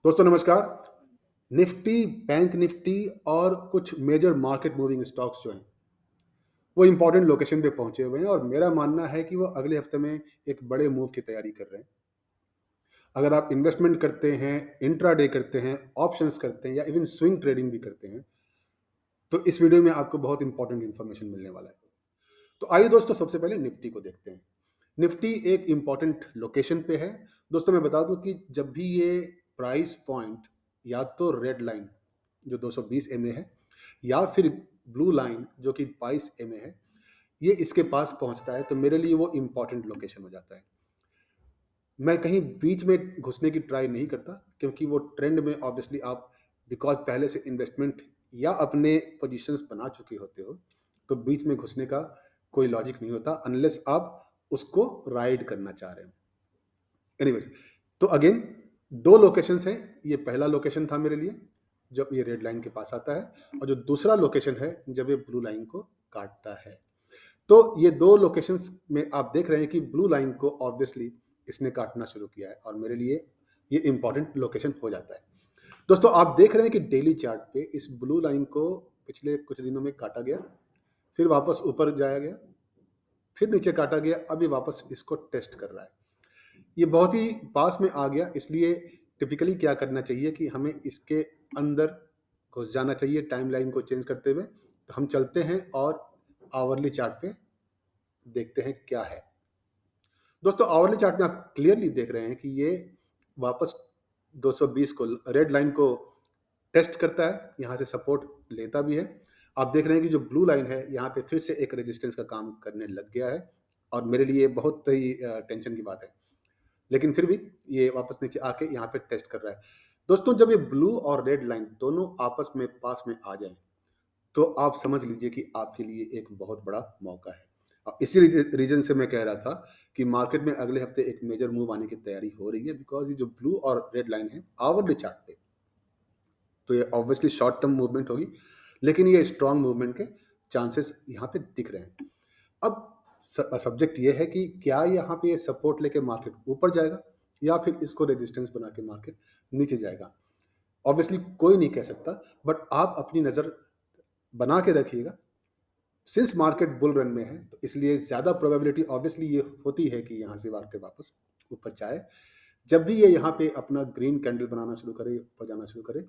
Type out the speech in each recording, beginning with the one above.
दोस्तों नमस्कार। Nifty, bank Nifty और कुछ मेजर मार्केट मूविंग स्टॉक्स जो हैं, वो इम्पोर्टेंट लोकेशन पे पहुंचे हुए हैं और मेरा मानना है कि वो अगले हफ्ते में एक बड़े मूव की तैयारी कर रहे हैं। अगर आप इन्वेस्टमेंट करते हैं, इंट्राडे करते हैं, ऑप्शंस करते हैं या इवन स्विंग ट्रेडिंग भी करते हैं, तो इस वीडियो में आपको बहुत इंपॉर्टेंट इन्फॉर्मेशन मिलने वाला है। तो आइए दोस्तों, सबसे पहले निफ्टी को देखते हैं। निफ्टी एक इम्पॉर्टेंट लोकेशन पे है। दोस्तों मैं बता दूं कि जब भी ये प्राइस पॉइंट या तो रेड लाइन जो 220 एमए है या फिर ब्लू लाइन जो कि 22 एमए है, ये इसके पास पहुंचता है तो मेरे लिए वो इम्पॉर्टेंट लोकेशन हो जाता है। मैं कहीं बीच में घुसने की ट्राई नहीं करता, क्योंकि वो ट्रेंड में ऑब्वियसली आप बिकॉज पहले से इन्वेस्टमेंट या अपने पोजीशंस बना चुके होते हो, तो बीच में घुसने का कोई लॉजिक नहीं होता अनलेस आप उसको राइड करना चाह रहे हो। एनीवेज, तो अगेन दो लोकेशंस हैं। ये पहला लोकेशन था मेरे लिए जब ये रेड लाइन के पास आता है, और जो दूसरा लोकेशन है जब ये ब्लू लाइन को काटता है। तो ये दो लोकेशंस में आप देख रहे हैं कि ब्लू लाइन को ऑब्वियसली इसने काटना शुरू किया है और मेरे लिए ये इंपॉर्टेंट लोकेशन हो जाता है। दोस्तों आप देख रहे हैं कि डेली चार्ट पे इस ब्लू लाइन को पिछले कुछ दिनों में काटा गया, फिर वापस ऊपर जाया गया, फिर नीचे काटा गया, अभी वापस इसको टेस्ट कर रहा है। ये बहुत ही पास में आ गया, इसलिए टिपिकली क्या करना चाहिए कि हमें इसके अंदर घुस जाना चाहिए टाइमलाइन को चेंज करते हुए। तो हम चलते हैं और आवरली चार्ट पे देखते हैं क्या है। दोस्तों आवरली चार्ट में आप क्लियरली देख रहे हैं कि ये वापस 220 को, रेड लाइन को टेस्ट करता है, यहाँ से सपोर्ट लेता भी है। आप देख रहे हैं कि जो ब्लू लाइन है यहाँ पे फिर से एक रेजिस्टेंस का काम करने लग गया है और मेरे लिए बहुत ही टेंशन की बात है, लेकिन फिर भी ये वापस नीचे आके यहाँ पे टेस्ट कर रहा है। दोस्तों जब ये ब्लू और रेड लाइन दोनों आपस में पास में आ जाए, तो आप समझ लीजिए कि आपके लिए एक बहुत बड़ा मौका है। इसी रीजन से मैं कह रहा था कि मार्केट में अगले हफ्ते एक मेजर मूव आने की तैयारी हो रही है, बिकॉज ये जो ब्लू और रेड लाइन है आवरली चार्ट पे, तो ये ऑब्वियसली शॉर्ट टर्म मूवमेंट होगी, लेकिन ये स्ट्रॉन्ग मूवमेंट के चांसेस यहाँ पे दिख रहे हैं। अब सब्जेक्ट ये है कि क्या यहाँ पे ये सपोर्ट लेके मार्केट ऊपर जाएगा या फिर इसको रेजिस्टेंस बना के मार्केट नीचे जाएगा। ऑब्वियसली कोई नहीं कह सकता, बट आप अपनी नज़र बना के रखिएगा। सिंस मार्केट बुल रन में है तो इसलिए ज़्यादा प्रोबेबिलिटी ऑब्वियसली ये होती है कि यहाँ से मार्केट वापस ऊपर जाए। जब भी ये यहाँ पे अपना ग्रीन कैंडल बनाना शुरू करे, ऊपर जाना शुरू करे,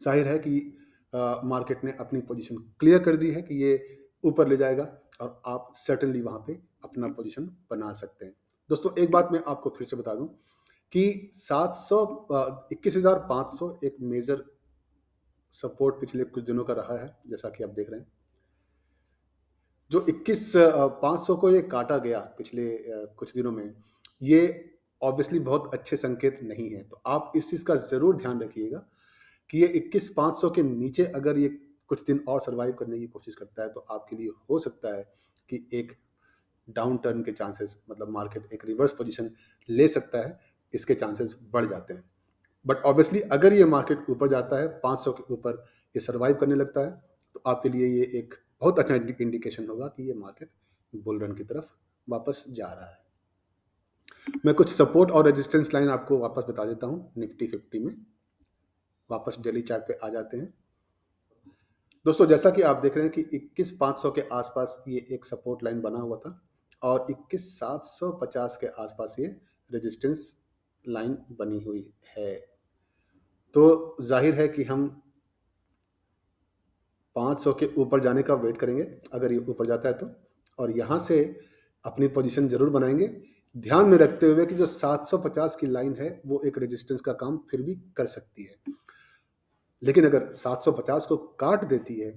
जाहिर है कि मार्केट ने अपनी पोजीशन क्लियर कर दी है कि ये ऊपर ले जाएगा और आप सर्टेनली वहाँ पे अपना पोजीशन बना सकते हैं। दोस्तों एक बात मैं आपको फिर से बता दूं कि 21,500 एक मेजर सपोर्ट पिछले कुछ दिनों का रहा है, जैसा कि आप देख रहे हैं। जो 21,500 को ये काटा गया पिछले कुछ दिनों में, ये ऑब्वियसली बहुत अच्छे संकेत नहीं है। तो आप इस चीज़ का ज़रूर ध्यान रखिएगा कि ये 21,500 के नीचे अगर ये कुछ दिन और सर्वाइव करने की कोशिश करता है, तो आपके लिए हो सकता है कि एक डाउन टर्न के चांसेस, मतलब मार्केट एक रिवर्स पोजीशन ले सकता है, इसके चांसेस बढ़ जाते हैं। बट ऑब्वियसली अगर ये मार्केट ऊपर जाता है, 500 के ऊपर ये सर्वाइव करने लगता है, तो आपके लिए ये एक बहुत अच्छा इंडिकेशन होगा कि ये मार्केट बुल रन की तरफ वापस जा रहा है। मैं कुछ सपोर्ट और रेजिस्टेंस लाइन आपको वापस बता देता हूँ। निफ्टी 50 में वापस डेली चार्ट पे आ जाते हैं। दोस्तों जैसा कि आप देख रहे हैं कि 21,500 के आसपास ये एक सपोर्ट लाइन बना हुआ था और 21,750 के आसपास ये रेजिस्टेंस लाइन बनी हुई है। तो जाहिर है कि हम 500 के ऊपर जाने का वेट करेंगे अगर ये ऊपर जाता है तो, और यहाँ से अपनी पोजीशन जरूर बनाएंगे, ध्यान में रखते हुए कि जो 750 की लाइन है वो एक रेजिस्टेंस का काम फिर भी कर सकती है। लेकिन अगर 750 को काट देती है,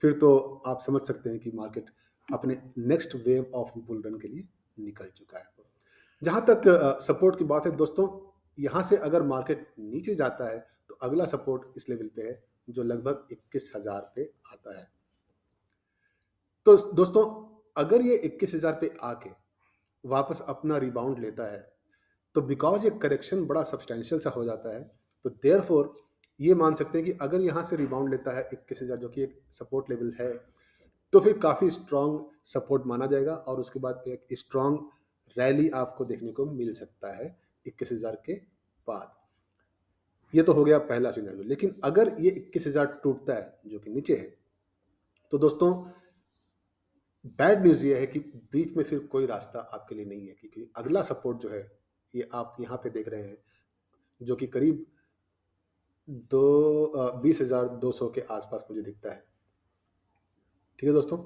फिर तो आप समझ सकते हैं कि मार्केट अपने next wave of bull run के लिए निकल चुका है। जहां तक सपोर्ट की बात है दोस्तों, यहां से अगर मार्केट नीचे जाता है तो अगला सपोर्ट इस लेवल पे है जो लगभग 21,000 पे आता है। तो दोस्तों अगर ये 21,000 पे आके वापस अपना रिबाउंड लेता है, तो बिकॉज ये करेक्शन बड़ा सब्सटेंशियल सा हो जाता है, तो देयरफॉर ये मान सकते हैं कि अगर यहाँ से रिबाउंड लेता है 21,000 जो कि एक सपोर्ट लेवल है, तो फिर काफ़ी स्ट्रॉन्ग सपोर्ट माना जाएगा और उसके बाद एक स्ट्रॉन्ग रैली आपको देखने को मिल सकता है 21,000 के बाद। ये तो हो गया पहला सिनेरियो। लेकिन अगर ये 21,000 टूटता है, जो कि नीचे है, तो दोस्तों बैड न्यूज़ ये है कि बीच में फिर कोई रास्ता आपके लिए नहीं है, क्योंकि अगला सपोर्ट जो है, ये आप यहाँ पे देख रहे हैं, जो कि करीब 20,200 के आसपास मुझे दिखता है। ठीक है दोस्तों?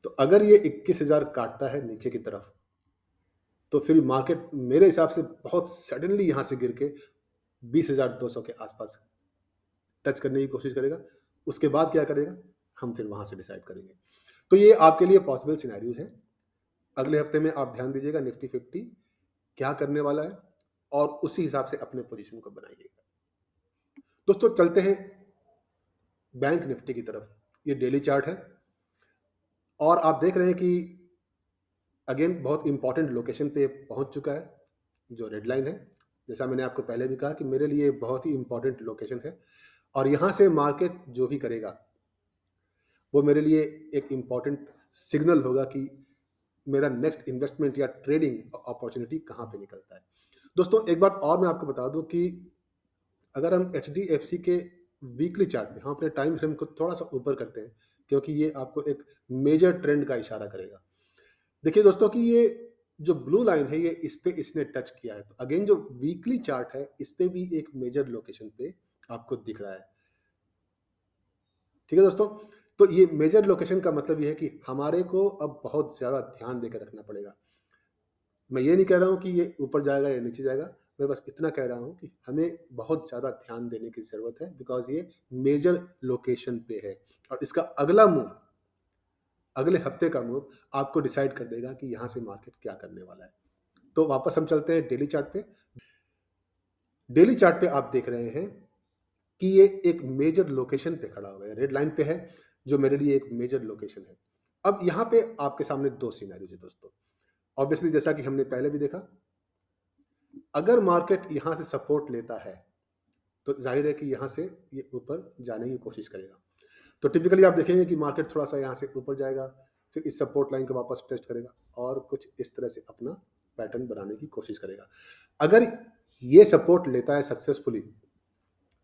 तो अगर ये 21,000 काटता है नीचे की तरफ, तो फिर मार्केट मेरे हिसाब से बहुत सडनली यहाँ से गिर के 20,200 के आसपास टच करने की कोशिश करेगा। उसके बाद क्या करेगा, हम फिर वहाँ से डिसाइड करेंगे। तो ये आपके लिए पॉसिबल सिनेरियो है। अगले हफ्ते में आप ध्यान दीजिएगा निफ्टी 50 क्या करने वाला है, और उसी हिसाब से अपने पोजीशन को बनाइएगा। दोस्तों चलते हैं बैंक निफ्टी की तरफ। ये डेली चार्ट है, और आप देख रहे हैं कि अगेन बहुत इंपॉर्टेंट लोकेशन पे पहुंच चुका है, जो रेड लाइन है। जैसा मैंने आपको पहले भी कहा कि मेरे लिए बहुत ही इंपॉर्टेंट लोकेशन है, और यहाँ से मार्केट जो भी करेगा वो मेरे लिए एक इंपॉर्टेंट सिग्नल होगा कि मेरा नेक्स्ट इन्वेस्टमेंट या ट्रेडिंग अपॉर्चुनिटी कहाँ पे निकलता है। दोस्तों एक बात और मैं आपको बता दूं कि अगर हम एचडीएफसी के वीकली चार्ट में हम अपने टाइम फ्रेम को थोड़ा सा ऊपर करते हैं, क्योंकि ये आपको एक मेजर ट्रेंड का इशारा करेगा। देखिए दोस्तों कि ये जो ब्लू लाइन है, ये इस पे इसने टच किया है। तो अगेन जो वीकली चार्ट है, इस पे भी एक मेजर लोकेशन पे आपको दिख रहा है। ठीक है दोस्तों? तो ये मेजर लोकेशन का मतलब ये है कि हमारे को अब बहुत ज़्यादा ध्यान देकर रखना पड़ेगा। मैं ये नहीं कह रहा हूँ कि ये ऊपर जाएगा या नीचे जाएगा, मैं बस इतना कह रहा हूँ कि हमें बहुत ज़्यादा ध्यान देने की ज़रूरत है, बिकॉज़ ये मेजर लोकेशन पे है, और इसका अगला मूव, अगले हफ्ते का मूव आपको डिसाइड कर देगा कि यहाँ से मार्केट क्या करने वाला है। तो वापस हम चलते हैं डेली चार्ट पे। डेली चार्ट पे आप देख रहे हैं कि ये एक मेजर लोकेशन पे खड़ा हुआ है, रेड लाइन पे है, जो मेरे लिए एक मेजर लोकेशन है। अब यहाँ पे आपके सामने दो सिनेरियो है दोस्तों। ऑब्वियसली जैसा कि हमने पहले भी देखा, अगर मार्केट यहाँ से सपोर्ट लेता है, तो जाहिर है कि यहाँ से ये ऊपर जाने की कोशिश करेगा। तो टिपिकली आप देखेंगे कि मार्केट थोड़ा सा यहाँ से ऊपर जाएगा, फिर इस सपोर्ट लाइन को वापस टेस्ट करेगा, और कुछ इस तरह से अपना पैटर्न बनाने की कोशिश करेगा। अगर ये सपोर्ट लेता है सक्सेसफुली,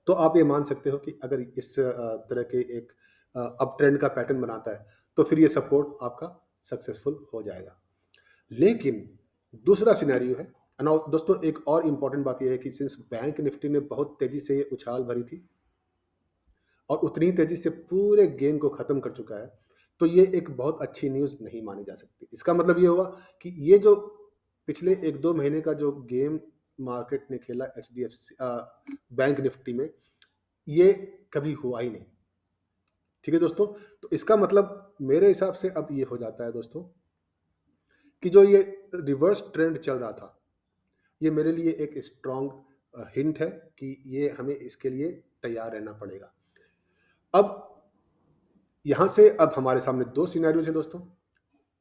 तो आप ये मान सकते हो कि अगर इस तरह के एक अप ट्रेंड का पैटर्न बनाता है, तो फिर ये सपोर्ट आपका सक्सेसफुल हो जाएगा। लेकिन दूसरा सिनेरियो है। नाउ दोस्तों एक और इंपॉर्टेंट बात यह है कि सिंस बैंक निफ्टी ने बहुत तेजी से ये उछाल भरी थी, और उतनी ही तेजी से पूरे गेम को खत्म कर चुका है, तो ये एक बहुत अच्छी न्यूज़ नहीं मानी जा सकती। इसका मतलब ये हुआ कि ये जो पिछले 1-2 महीने का जो गेम मार्केट ने खेला एचडीएफसी बैंक निफ्टी में, ये कभी हुआ ही नहीं। ठीक है दोस्तों? तो इसका मतलब मेरे हिसाब से अब ये हो जाता है दोस्तों कि जो ये रिवर्स ट्रेंड चल रहा था, ये मेरे लिए एक स्ट्रॉन्ग हिंट है कि ये हमें इसके लिए तैयार रहना पड़ेगा। अब यहाँ से अब हमारे सामने 2 सिनेरियोज़ हैं दोस्तों।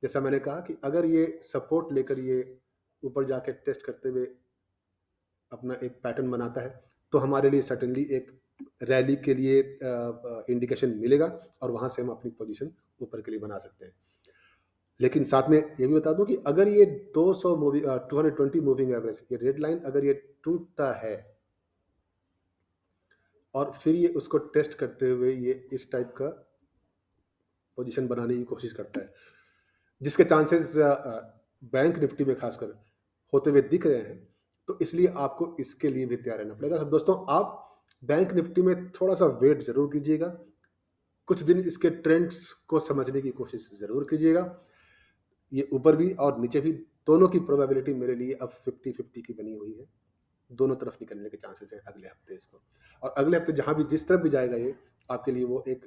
जैसा मैंने कहा कि अगर ये सपोर्ट लेकर ये ऊपर जाके टेस्ट करते हुए अपना एक पैटर्न बनाता है, तो हमारे लिए सर्टेनली एक रैली के लिए इंडिकेशन मिलेगा, और वहाँ से हम अपनी पोजीशन ऊपर के लिए बना सकते हैं। लेकिन साथ में ये भी बता दूँ कि अगर ये 220 मूविंग एवरेज, ये रेड लाइन अगर ये टूटता है, और फिर ये उसको टेस्ट करते हुए ये इस टाइप का पोजीशन बनाने की कोशिश करता है, जिसके चांसेस बैंक निफ्टी में खासकर होते हुए दिख रहे हैं, तो इसलिए आपको इसके लिए भी तैयार रहना पड़ेगा। तो दोस्तों आप बैंक निफ्टी में थोड़ा सा वेट ज़रूर कीजिएगा, कुछ दिन इसके ट्रेंड्स को समझने की कोशिश ज़रूर कीजिएगा। ये ऊपर भी और नीचे भी दोनों की प्रोबेबिलिटी मेरे लिए अब 50-50 की बनी हुई है। दोनों तरफ निकलने के चांसेस हैं अगले हफ्ते इसको, और अगले हफ्ते जहाँ भी जिस तरफ भी जाएगा ये, आपके लिए वो एक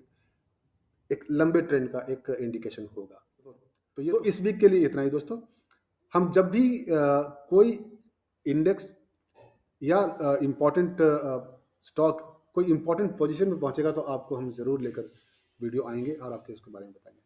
एक लंबे ट्रेंड का एक इंडिकेशन होगा। तो ये तो इस वीक के लिए इतना ही दोस्तों। हम जब भी कोई इंडेक्स या इम्पोर्टेंट स्टॉक कोई इम्पोर्टेंट पोजीशन में पहुंचेगा, तो आपको हम ज़रूर लेकर वीडियो आएंगे और आपके उसके बारे में बताएंगे।